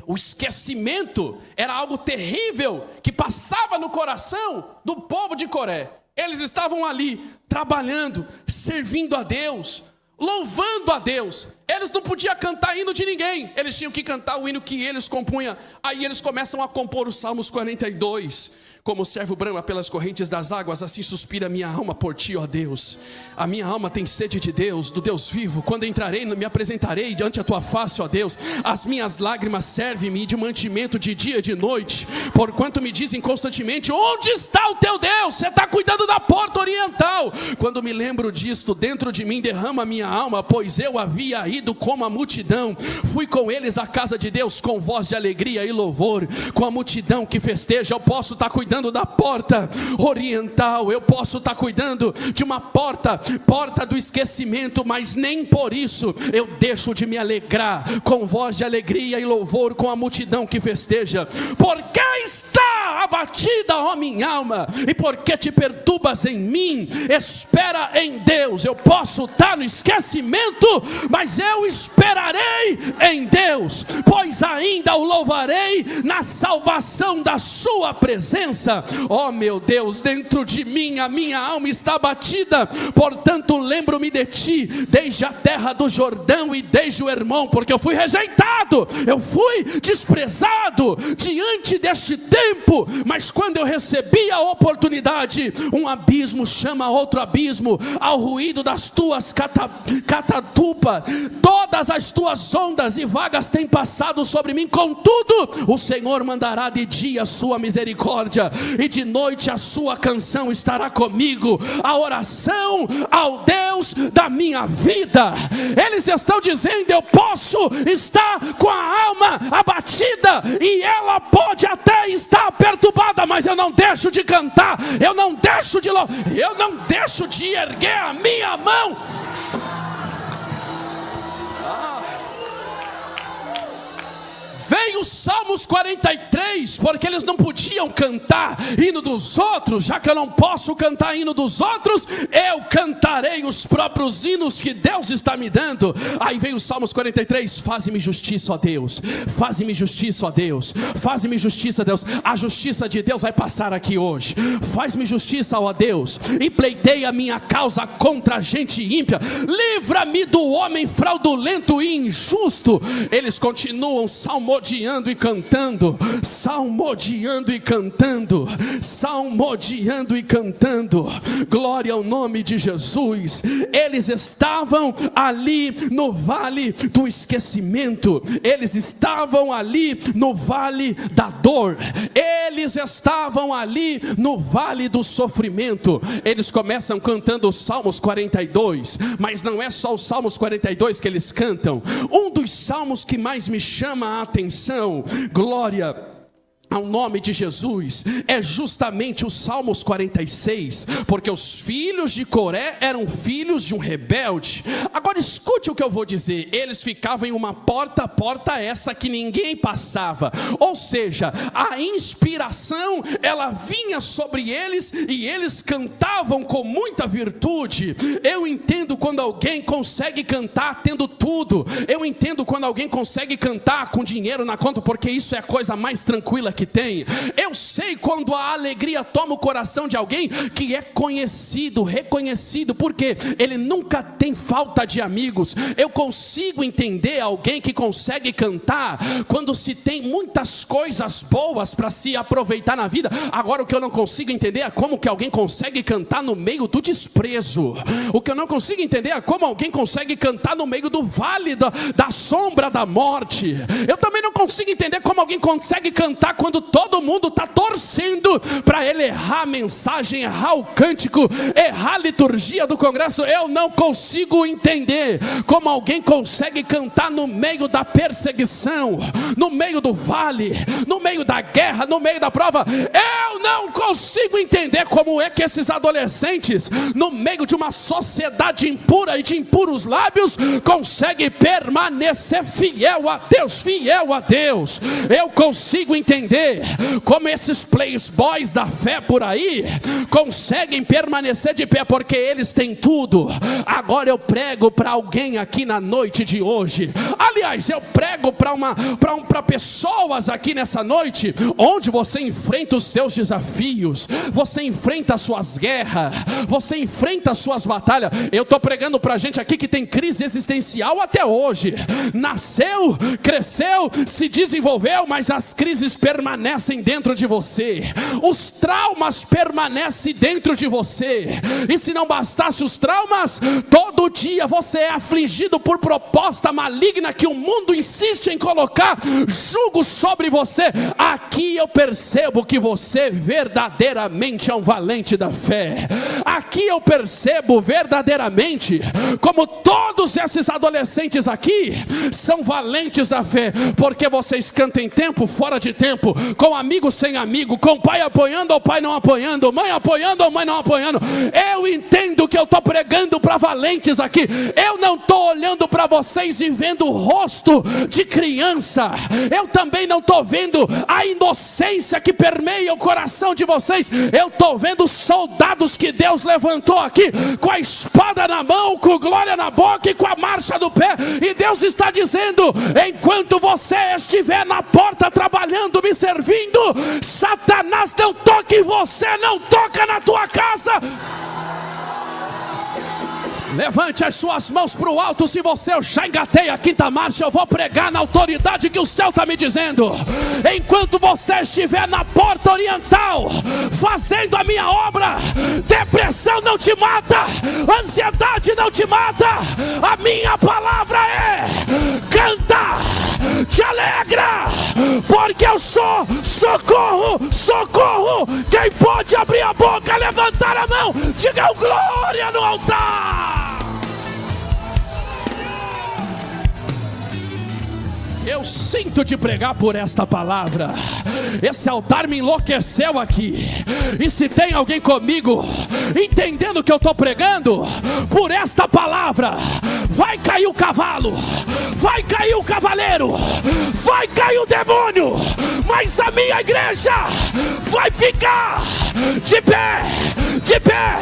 O esquecimento era algo terrível que passava no coração do povo de Coré. Eles estavam ali trabalhando, servindo a Deus, louvando a Deus. Eles não podiam cantar hino de ninguém. Eles tinham que cantar o hino que eles compunham. Aí eles começam a compor os Salmos 42. Como o servo brama pelas correntes das águas, assim suspira a minha alma por ti, ó Deus. A minha alma tem sede de Deus, do Deus vivo. Quando entrarei, me apresentarei diante a tua face, ó Deus. As minhas lágrimas servem-me de mantimento de dia e de noite. Porquanto me dizem constantemente: onde está o teu Deus? Você está cuidando da porta oriental. Quando me lembro disto, dentro de mim derrama a minha alma, pois eu havia ido como a multidão. Fui com eles à casa de Deus com voz de alegria e louvor. Com a multidão que festeja, eu posso estar cuidando da porta oriental. Eu posso estar cuidando de uma porta do esquecimento, mas nem por isso eu deixo de me alegrar com voz de alegria e louvor com a multidão que festeja. Porque está abatida, ó minha alma, e por que te perturbas em mim? Espera em Deus. Eu posso estar no esquecimento, mas eu esperarei em Deus, pois ainda o louvarei na salvação da sua presença. Ó meu Deus, dentro de mim a minha alma está abatida, portanto lembro-me de ti, desde a terra do Jordão e desde o Hermon, porque eu fui rejeitado, eu fui desprezado diante deste tempo, mas quando eu recebi a oportunidade, um abismo chama outro abismo, ao ruído das tuas catatupas, todas as tuas ondas e vagas têm passado sobre mim, contudo o Senhor mandará de dia a sua misericórdia, e de noite a sua canção estará comigo, a oração ao Deus da minha vida. Eles estão dizendo: eu posso estar com a alma abatida, e ela pode até estar perturbada, mas eu não deixo de cantar, eu não deixo de louvar, eu não deixo de erguer a minha mão. Veio o Salmos 43, porque eles não podiam cantar hino dos outros. Já que eu não posso cantar hino dos outros, eu cantarei os próprios hinos que Deus está me dando. Aí veio o Salmos 43, faze-me justiça, ó Deus, faze-me justiça, ó Deus, faze-me justiça, Deus. A justiça de Deus vai passar aqui hoje. Faz-me justiça, ó Deus, e pleitei a minha causa contra a gente ímpia. Livra-me do homem fraudulento e injusto. Eles continuam salmodiando e cantando, salmodiando e cantando, salmodiando e cantando. Glória ao nome de Jesus. Eles estavam ali no vale do esquecimento, eles estavam ali no vale da dor, eles estavam ali no vale do sofrimento. Eles começam cantando os Salmos 42, mas não é só os Salmos 42 que eles cantam. Um dos salmos que mais me chama a atenção, glória ao nome de Jesus, é justamente o Salmos 46, porque os filhos de Coré eram filhos de um rebelde. Agora escute o que eu vou dizer. Eles ficavam em uma porta essa que ninguém passava, ou seja, a inspiração ela vinha sobre eles, e eles cantavam com muita virtude. Eu entendo quando alguém consegue cantar tendo tudo, eu entendo quando alguém consegue cantar com dinheiro na conta, porque isso é a coisa mais tranquila que tem. Eu sei quando a alegria toma o coração de alguém que é conhecido, reconhecido, porque ele nunca tem falta de amigos. Eu consigo entender alguém que consegue cantar quando se tem muitas coisas boas para se aproveitar na vida. Agora o que eu não consigo entender é como que alguém consegue cantar no meio do desprezo. O que eu não consigo entender é como alguém consegue cantar no meio do vale da sombra da morte. Eu também não consigo entender como alguém consegue cantar quando todo mundo está torcendo para ele errar a mensagem, errar o cântico, errar a liturgia do congresso. Eu não consigo entender como alguém consegue cantar no meio da perseguição, no meio do vale, no meio da guerra, no meio da prova. Eu não consigo entender como é que esses adolescentes, no meio de uma sociedade impura e de impuros lábios, conseguem permanecer fiel a Deus, fiel a Deus. Eu consigo entender como esses playboys da fé por aí conseguem permanecer de pé, porque eles têm tudo. Agora eu prego para alguém aqui na noite de hoje. Aliás, eu prego para pessoas aqui nessa noite, onde você enfrenta os seus desafios, você enfrenta as suas guerras, você enfrenta as suas batalhas. Eu estou pregando para gente aqui que tem crise existencial até hoje. Nasceu, cresceu, se desenvolveu, mas as crises permanecem dentro de você, os traumas permanecem dentro de você. E se não bastasse os traumas, todo dia você é afligido por proposta maligna que o mundo insiste em colocar jugo sobre você. Aqui eu percebo que você verdadeiramente é um valente da fé. Aqui eu percebo verdadeiramente como todos esses adolescentes aqui são valentes da fé, porque vocês cantam em tempo, fora de tempo, com amigo sem amigo, com pai apoiando ou pai não apoiando, mãe apoiando ou mãe não apoiando. Eu entendo que eu estou pregando para valentes aqui. Eu não estou olhando para vocês e vendo o rosto de criança. Eu também não estou vendo a inocência que permeia o coração de vocês. Eu estou vendo soldados que Deus levantou aqui, com a espada na mão, com glória na boca e com a marcha do pé. E Deus está dizendo: enquanto você estiver na porta trabalhando, me servindo, Satanás não toca em você, não toca na tua casa. Levante as suas mãos para o alto. Se você, eu já engatei a quinta marcha, eu vou pregar na autoridade que o céu está me dizendo. Enquanto você estiver na porta oriental fazendo a minha obra, depressão não te mata, ansiedade não te mata. A minha palavra é: canta, te alegra, porque eu sou socorro, socorro. Quem pode abrir a boca, levantar a mão, diga glória no altar. Eu sinto de pregar por esta palavra. Esse altar me enlouqueceu aqui. E se tem alguém comigo entendendo o que eu estou pregando, por esta palavra vai cair o cavalo, vai cair o cavaleiro, vai cair o demônio, mas a minha igreja vai ficar de pé, de pé.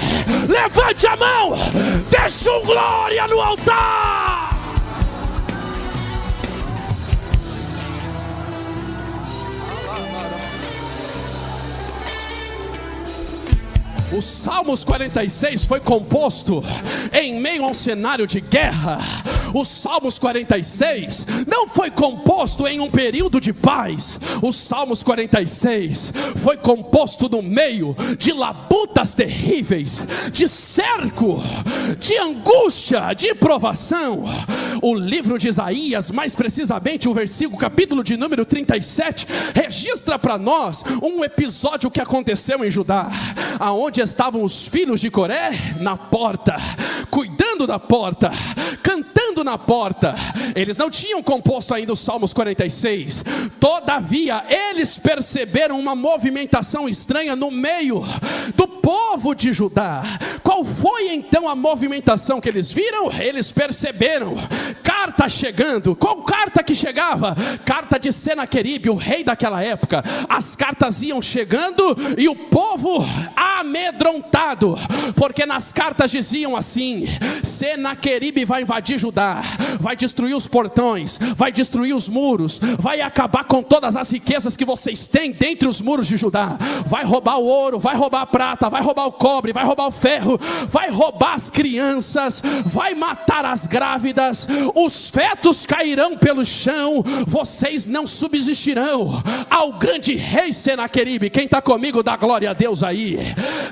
Levante a mão, deixa um glória no altar. O Salmos 46 foi composto em meio a um cenário de guerra. O Salmos 46 não foi composto em um período de paz. O Salmos 46 foi composto no meio de labutas terríveis, de cerco, de angústia, de provação. O livro de Isaías, mais precisamente o versículo, capítulo de número 37, registra para nós um episódio que aconteceu em Judá, aonde estavam os filhos de Coré na porta, cuidando da porta, cantando na porta. Eles não tinham composto ainda os Salmos 46. Todavia eles perceberam uma movimentação estranha no meio do povo de Judá. Qual foi então a movimentação que eles viram? Eles perceberam carta chegando. Qual carta que chegava? Carta de Senaqueribe, o rei daquela época. As cartas iam chegando e o povo amedrontado, porque nas cartas diziam assim: Senaqueribe vai invadir Judá, vai destruir os portões, vai destruir os muros, vai acabar com todas as riquezas que vocês têm dentre os muros de Judá, vai roubar o ouro, vai roubar a prata, vai roubar o cobre, vai roubar o ferro, vai roubar as crianças, vai matar as grávidas, os fetos cairão pelo chão, vocês não subsistirão ao grande rei Senaqueribe. Quem está comigo dá glória a Deus aí.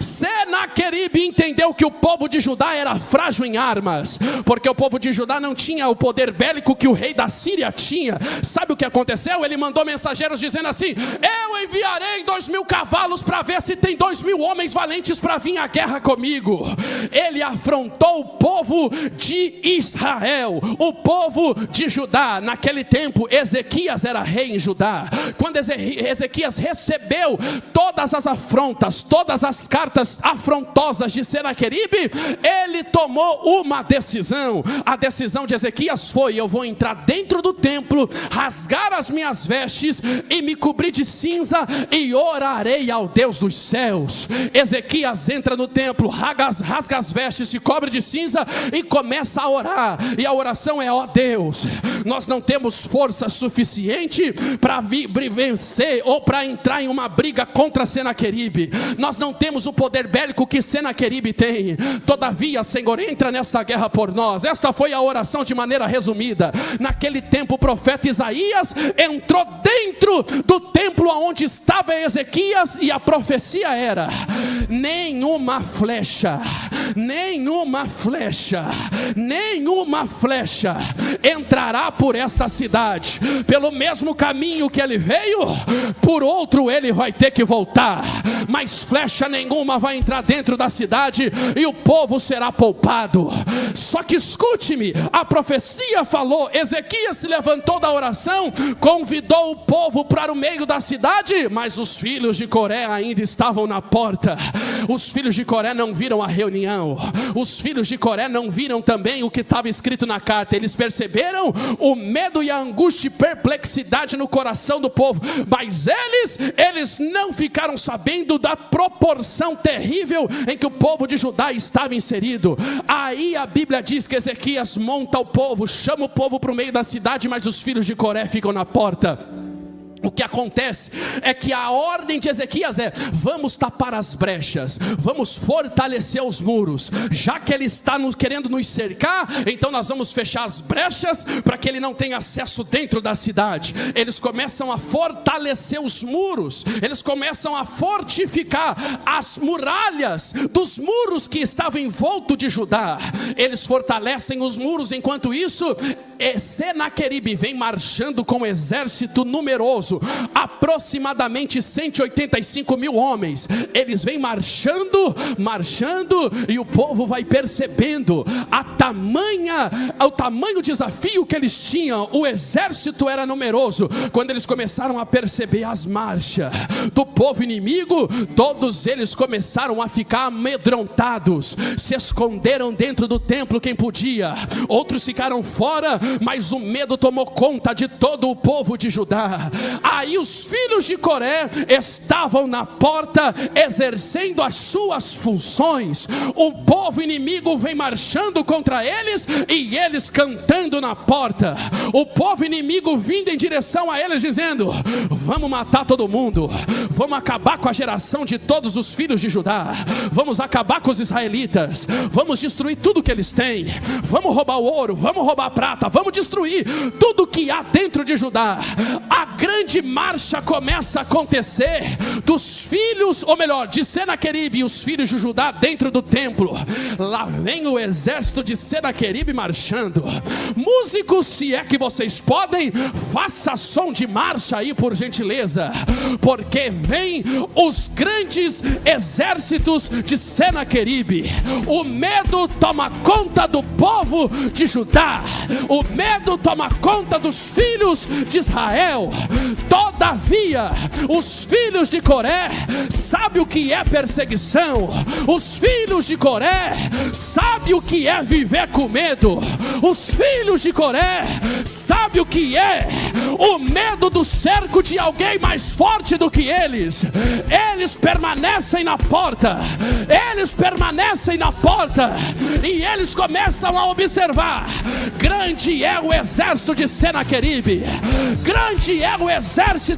Senaqueribe entendeu que o povo de Judá era frágil em armas, porque o povo de Judá não tinha o poder bélico que o rei da Síria tinha. Sabe o que aconteceu? Ele mandou mensageiros dizendo assim: eu enviarei 2.000 cavalos para ver se tem 2.000 homens valentes para vir à guerra comigo. Ele afrontou o povo de Israel, o povo de Judá. Naquele tempo Ezequias era rei em Judá. Quando Ezequias recebeu todas as afrontas, todas as cartas afrontosas de Senaqueribe, ele tomou uma decisão. A decisão de Ezequias foi: eu vou entrar dentro do templo, rasgar as minhas vestes e me cobrir de cinza e orarei ao Deus dos céus. Ezequias entra no templo, rasga as vestes, se cobre de cinza e começa a orar. E a oração é: ó Deus, nós não temos força suficiente para vencer ou para entrar em uma briga contra Senaqueribe. Nós não temos o poder bélico que Senaqueribe tem. Todavia, Senhor, entra nesta guerra por nós. Esta foi a oração de maneira resumida. Naquele tempo o profeta Isaías entrou dentro do templo onde estava Ezequias, e a profecia era: nenhuma flecha entrará por esta cidade. Pelo mesmo caminho que ele veio, por outro ele vai ter que voltar, mas flecha nenhuma vai entrar dentro da cidade e o povo será poupado. Só que escute-me, a profecia falou, Ezequias se levantou da oração, convidou o povo para o meio da cidade, mas os filhos de Coré ainda estavam na porta. Os filhos de Coré não viram a reunião, os filhos de Coré não viram também o que estava escrito na carta. Eles perceberam o medo e a angústia e perplexidade no coração do povo, mas eles não ficaram sabendo da proporção terrível em que o povo de Judá estava inserido. Aí a Bíblia diz que Ezequias monta o povo, chama o povo para o meio da cidade, mas os filhos de Coré ficam na porta. O que acontece é que a ordem de Ezequias é: vamos tapar as brechas, vamos fortalecer os muros. Já que ele está querendo nos cercar, então nós vamos fechar as brechas para que ele não tenha acesso dentro da cidade. Eles começam a fortalecer os muros, eles começam a fortificar as muralhas dos muros que estavam envoltos de Judá. Eles fortalecem os muros. Enquanto isso, Senaqueribe vem marchando com um exército numeroso, aproximadamente 185 mil homens. Eles vêm marchando, e o povo vai percebendo o tamanho desafio que eles tinham. O exército era numeroso. Quando eles começaram a perceber as marchas do povo inimigo, todos eles começaram a ficar amedrontados, se esconderam dentro do templo quem podia, outros ficaram fora, mas o medo tomou conta de todo o povo de Judá. Aí os filhos de Coré estavam na porta exercendo as suas funções. O povo inimigo vem marchando contra eles e eles cantando na porta. O povo inimigo vindo em direção a eles dizendo: vamos matar todo mundo, vamos acabar com a geração de todos os filhos de Judá, vamos acabar com os israelitas, vamos destruir tudo que eles têm, vamos roubar o ouro, vamos roubar a prata, vamos destruir tudo que há dentro de Judá. A grande marcha começa a acontecer dos filhos, ou melhor, de Senaqueribe e os filhos de Judá dentro do templo. Lá vem o exército de Senaqueribe marchando. Músicos, se é que vocês podem, faça som de marcha aí, por gentileza, porque vem os grandes exércitos de Senaqueribe. O medo toma conta do povo de Judá, o medo toma conta dos filhos de Israel. Todavia, os filhos de Coré sabem o que é perseguição. Os filhos de Coré sabem o que é viver com medo. Os filhos de Coré sabem o que é o medo do cerco de alguém mais forte do que eles. Eles permanecem na porta, eles permanecem na porta, e eles começam a observar: grande é o exército de Senaqueribe, grande é o exército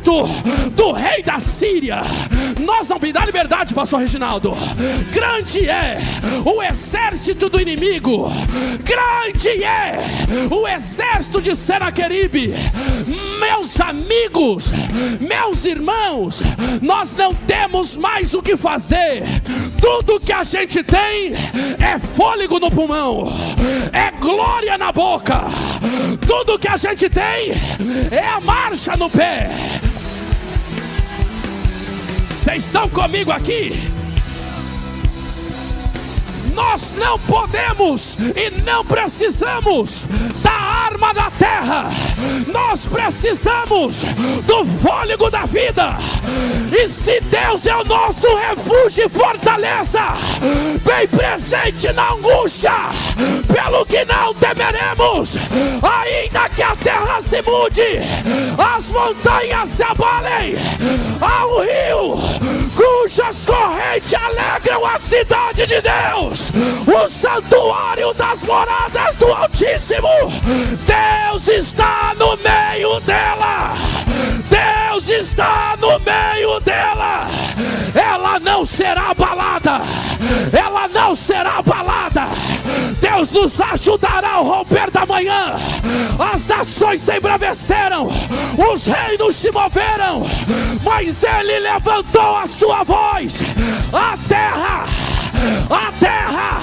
do rei da Síria. Nós não, me dá liberdade, pastor Reginaldo. Grande é o exército do inimigo, grande é o exército de Senaqueribe. Meus amigos, meus irmãos, nós não temos mais o que fazer. Tudo que a gente tem é fôlego no pulmão, é glória na boca. Tudo que a gente tem é a marcha no pé. Vocês estão comigo aqui? Nós não podemos e não precisamos da arma da terra. Nós precisamos do fôlego da vida. E se Deus é o nosso refúgio e fortaleza, bem presente na angústia, pelo que não temeremos, ainda que a terra se mude, as montanhas se abalem, há um rio cujas correntes alegram a cidade de Deus, o santuário das moradas do Altíssimo. Deus está no meio dela, Deus está no meio dela. Ela não será abalada, ela não será abalada. Deus nos ajudará ao romper da manhã. As nações se embraveceram, os reinos se moveram, mas Ele levantou a sua voz. A terra, a terra,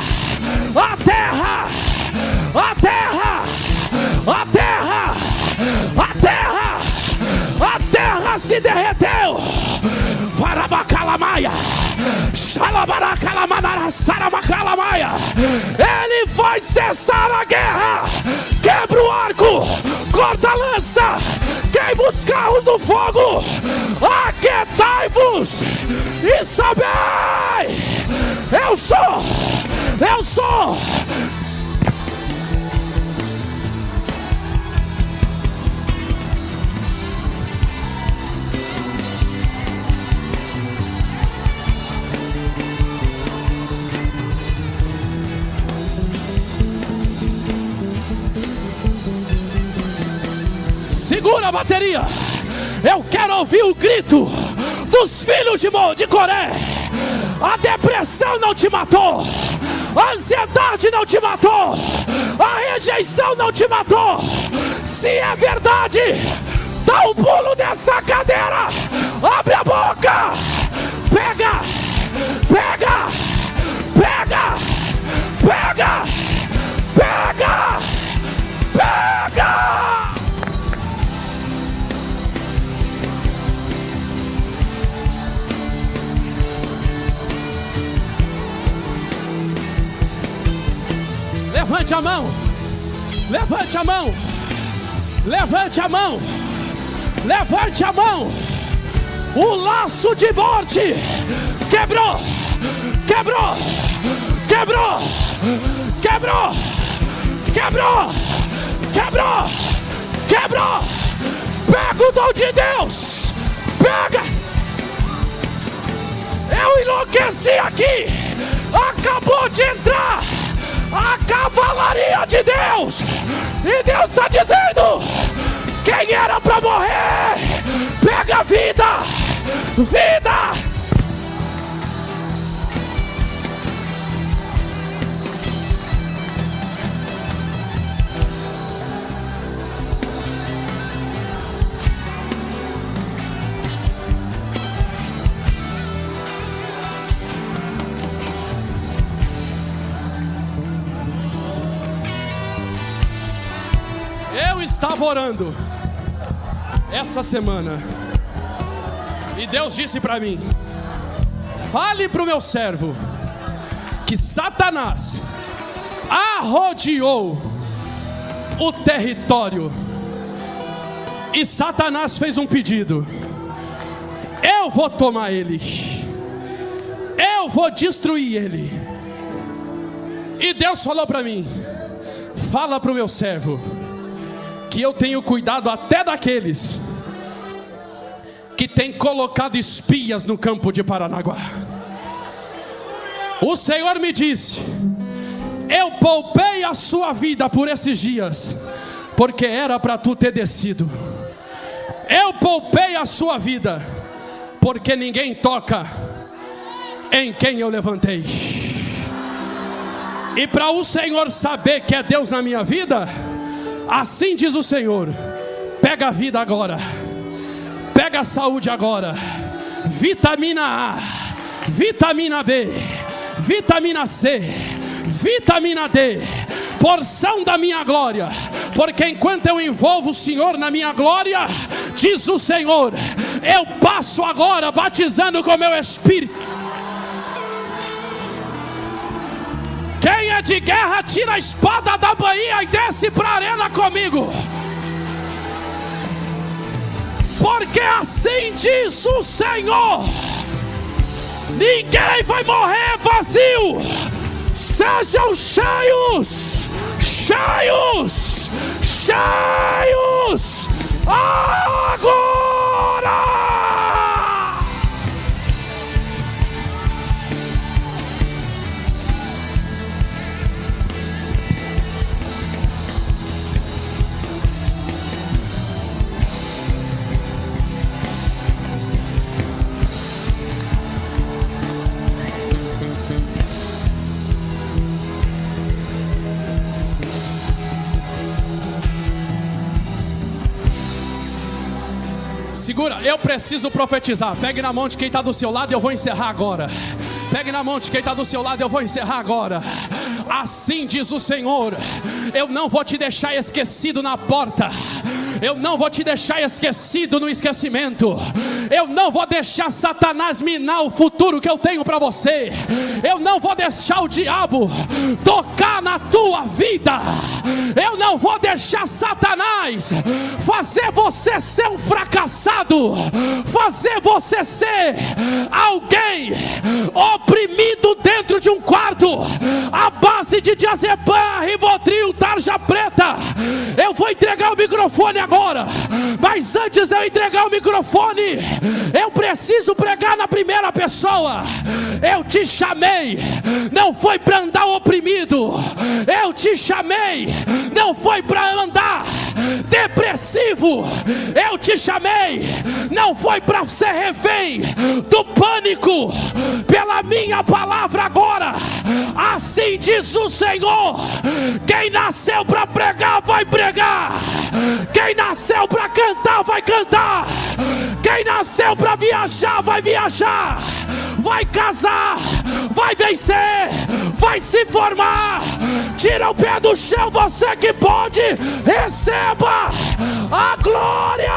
a terra, a terra, a terra, a terra, a terra se derreteu. Varabacalamaia, Ele vai cessar a guerra. Quebra o arco, corta a lança, queima os carros do fogo. Aquietai-vos e sabei, eu sou. Segura a bateria. Eu quero ouvir o grito dos filhos de Coré. A depressão não te matou, a ansiedade não te matou, a rejeição não te matou. Se é verdade, dá um pulo dessa cadeira, abre a boca, pega, pega, pega, pega, pega, pega. Levante a mão, levante a mão, levante a mão, levante a mão. O laço de morte quebrou, quebrou, quebrou, quebrou, quebrou, quebrou, quebrou. Pega o dom de Deus, pega. Eu enlouqueci aqui, acabou de entrar a cavalaria de Deus, e Deus está dizendo: quem era para morrer, pega vida, vida. Eu estava orando essa semana e Deus disse para mim: fale para o meu servo que Satanás arrodeou o território, e Satanás fez um pedido: eu vou tomar ele, eu vou destruir ele. E Deus falou para mim: fala para o meu servo que eu tenho cuidado até daqueles que têm colocado espias no campo de Paranaguá. O Senhor me disse: eu poupei a sua vida por esses dias, porque era para tu ter descido. Eu poupei a sua vida, porque ninguém toca em quem eu levantei. E para o Senhor saber que é Deus na minha vida, assim diz o Senhor: pega a vida agora, pega a saúde agora, vitamina A, vitamina B, vitamina C, vitamina D, porção da minha glória, porque enquanto eu envolvo o Senhor na minha glória, diz o Senhor, eu passo agora batizando com meu Espírito. Quem é de guerra, tira a espada da bainha e desce para a arena comigo. Porque assim diz o Senhor: ninguém vai morrer vazio. Sejam cheios, cheios, cheios agora. Segura, eu preciso profetizar. Pegue na mão de quem está do seu lado e eu vou encerrar agora. Pegue na mão de quem está do seu lado, eu vou encerrar agora. Assim diz o Senhor: eu não vou te deixar esquecido na porta, eu não vou te deixar esquecido no esquecimento, eu não vou deixar Satanás minar o futuro que eu tenho para você, eu não vou deixar o diabo tocar na tua vida, eu não vou deixar Satanás fazer você ser um fracassado, fazer você ser alguém oprimido dentro de um quarto à base de diazepam, Rivotril, tarja preta. Eu vou entregar o microfone agora, mas antes de eu entregar o microfone, eu preciso pregar na primeira pessoa. Eu te chamei, não foi para andar oprimido, eu te chamei, não foi para andar depressivo, eu te chamei, não foi para ser refém do pânico. Pela minha palavra agora, assim diz o Senhor: quem nasceu para pregar vai pregar, quem nasceu para cantar vai cantar, quem nasceu para viajar vai viajar, vai casar, vai vencer, vai se formar. Tira o pé do chão, você que pode, receba a glória.